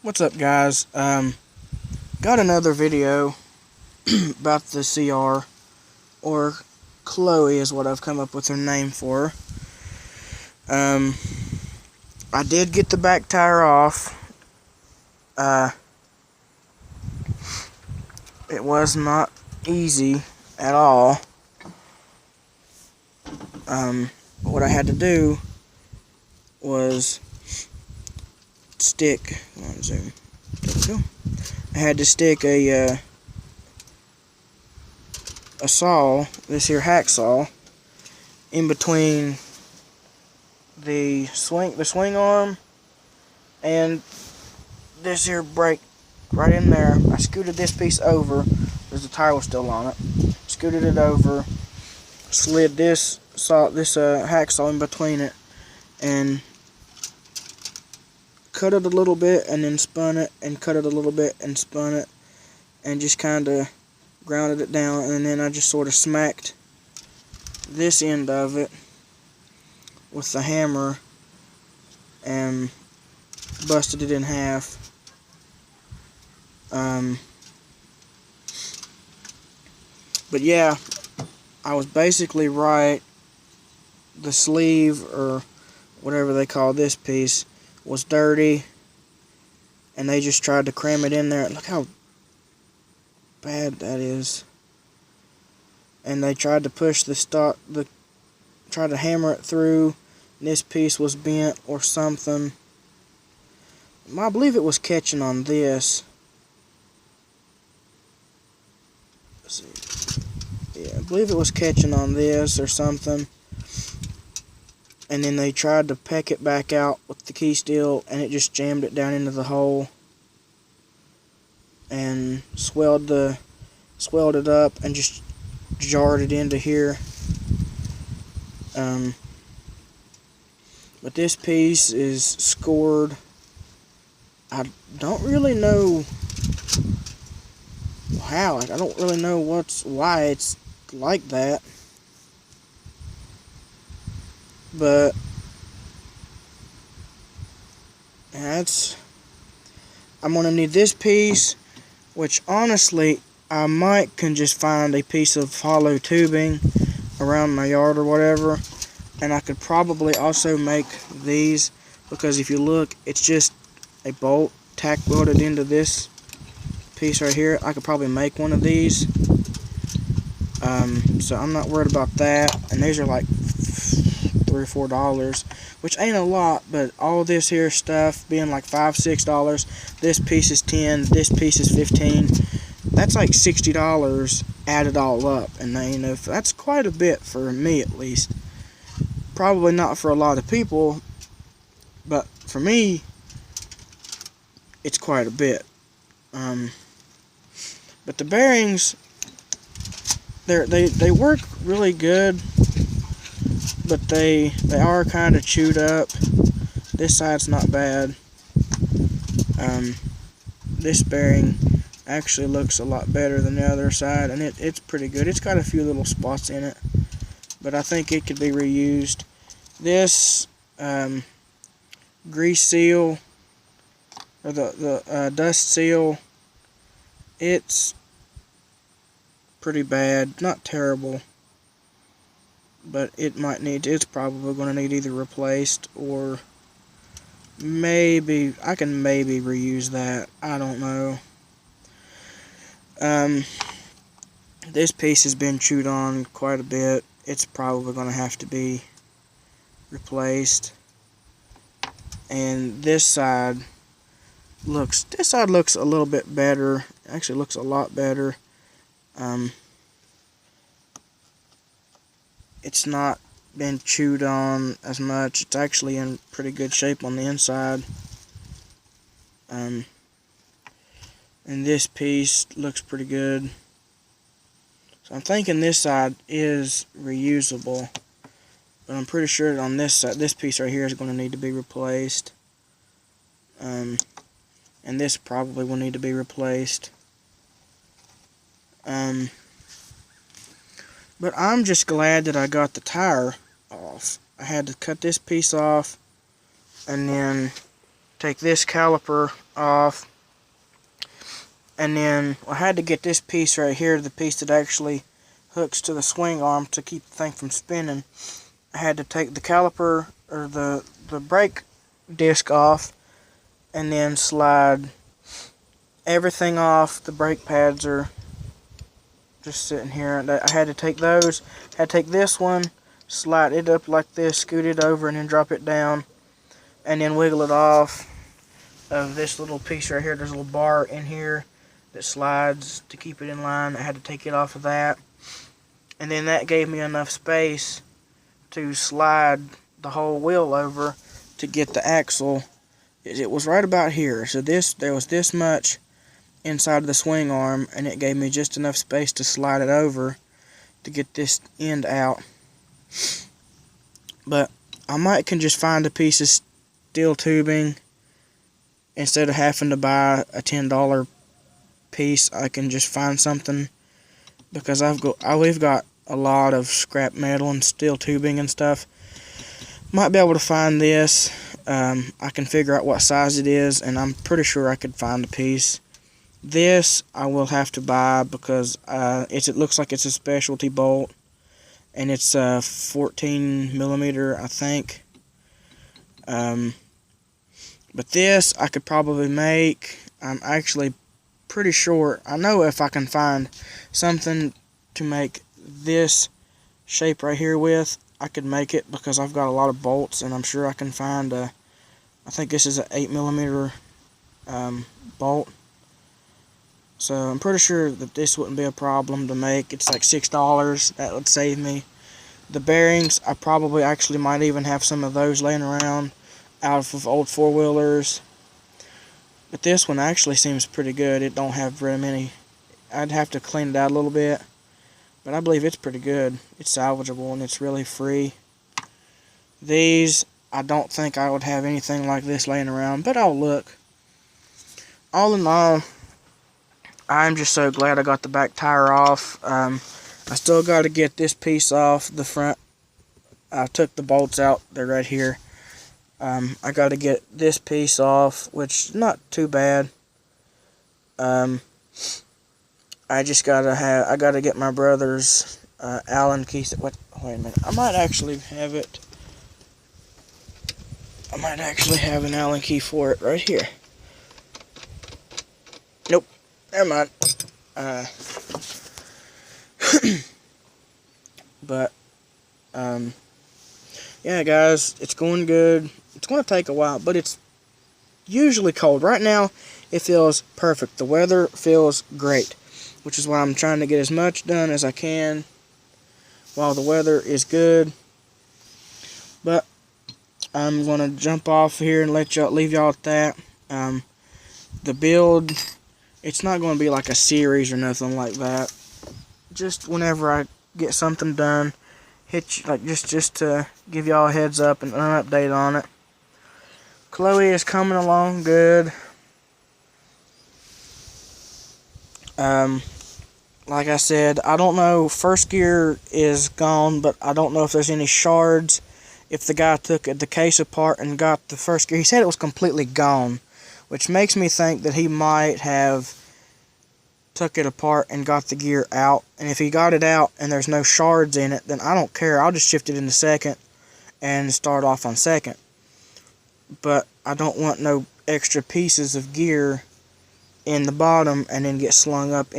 What's up, guys? Got another video about the CR, or Chloe is what I've come up with her name for. Um, I did get the back tire off. It was not easy at all. What I had to do was stick. Come on, zoom. There we go. I had to stick a saw, this here hacksaw, in between the swing arm and this here brake, right in there. I scooted this piece over because the tire was still on it. Scooted it over, slid this hacksaw in between it, and cut it a little bit, and then spun it, and cut it a little bit, and spun it, and just kind of grounded it down. And then I just sort of smacked this end of it with the hammer and busted it in half. But yeah, I was basically right. The sleeve, or whatever they call this piece, was dirty, and they just tried to cram it in there. Look how bad that is. And they tried to push tried to hammer it through. And this piece was bent or something. I believe it was catching on this. Let's see. Yeah, I believe it was catching on this or something. And then they tried to peck it back out with the key steel, and it just jammed it down into the hole and swelled it up and just jarred it into here. But this piece is scored. I don't really know how. I don't really know why it's like that. But I'm gonna need this piece, which honestly I can just find a piece of hollow tubing around my yard or whatever, and I could probably also make these, because if you look, it's just a bolt tack welded into this piece right here. I could probably make one of these, so I'm not worried about that. And these are like $3 or $4, which ain't a lot, but all this here stuff being like $5, $6, this piece is $10, this piece is $15, that's like $60 added all up. And that's quite a bit for me, at least. Probably not for a lot of people, but for me it's quite a bit. But the bearings, they work really good, but they are kind of chewed up. This side's not bad. This bearing actually looks a lot better than the other side, and it's pretty good. It's got a few little spots in it, but I think it could be reused. This grease seal, or the dust seal, it's pretty bad. Not terrible, but it's probably going to need either replaced, or maybe I can reuse that. I don't know. This piece has been chewed on quite a bit. It's probably going to have to be replaced. And this side looks a little bit better. Actually looks a lot better. It's not been chewed on as much. It's actually in pretty good shape on the inside. And this piece looks pretty good. So I'm thinking this side is reusable, but I'm pretty sure on this side, this piece right here is going to need to be replaced. And this probably will need to be replaced. But I'm just glad that I got the tire off. I had to cut this piece off, and then take this caliper off, and then I had to get this piece right here, the piece that actually hooks to the swing arm to keep the thing from spinning. I had to take the caliper or the brake disc off and then slide everything off. The brake pads are just sitting here. I had to take those. I had to take this one, slide it up like this, scoot it over, and then drop it down, and then wiggle it off of this little piece right here. There's a little bar in here that slides to keep it in line. I had to take it off of that, and then that gave me enough space to slide the whole wheel over to get the axle. It was right about here, so there was this much inside of the swing arm, and it gave me just enough space to slide it over to get this end out. But I might can just find a piece of steel tubing instead of having to buy a $10 piece. I can just find something, because we've got a lot of scrap metal and steel tubing and stuff. Might be able to find this. I can figure out what size it is, and I'm pretty sure I could find a piece. This I will have to buy because it looks like it's a specialty bolt, and it's 14 millimeter, I think. But this I could probably make. I'm actually pretty sure. I know if I can find something to make this shape right here with, I could make it, because I've got a lot of bolts, and I'm sure I can find I think this is an 8 millimeter bolt. So I'm pretty sure that this wouldn't be a problem to make. It's like $6. That would save me. The bearings, I probably actually might even have some of those laying around out of old four-wheelers. But this one actually seems pretty good. It don't have very many. I'd have to clean it out a little bit, but I believe it's pretty good. It's salvageable, and it's really free. These, I don't think I would have anything like this laying around, but I'll look. All in all, I'm just so glad I got the back tire off. I still got to get this piece off the front. I took the bolts out. They're right here. I got to get this piece off, which is not too bad. I just I gotta get my brother's Allen key. Wait a minute. I might actually have it. I might actually have an Allen key for it right here. Nope. Never mind. But yeah, guys, it's going good. It's going to take a while, but it's usually cold. Right now, it feels perfect. The weather feels great, which is why I'm trying to get as much done as I can while the weather is good. But I'm going to jump off here and leave y'all at that. The build, it's not going to be like a series or nothing like that. Just whenever I get something done, just to give y'all a heads up and an update on it. Chloe is coming along good. Like I said, I don't know, first gear is gone, but I don't know if there's any shards. If the guy took the case apart and got the first gear, he said it was completely gone, which makes me think that he might have took it apart and got the gear out. And if he got it out and there's no shards in it, then I don't care. I'll just shift it into second and start off on second. But I don't want no extra pieces of gear in the bottom and then get slung up in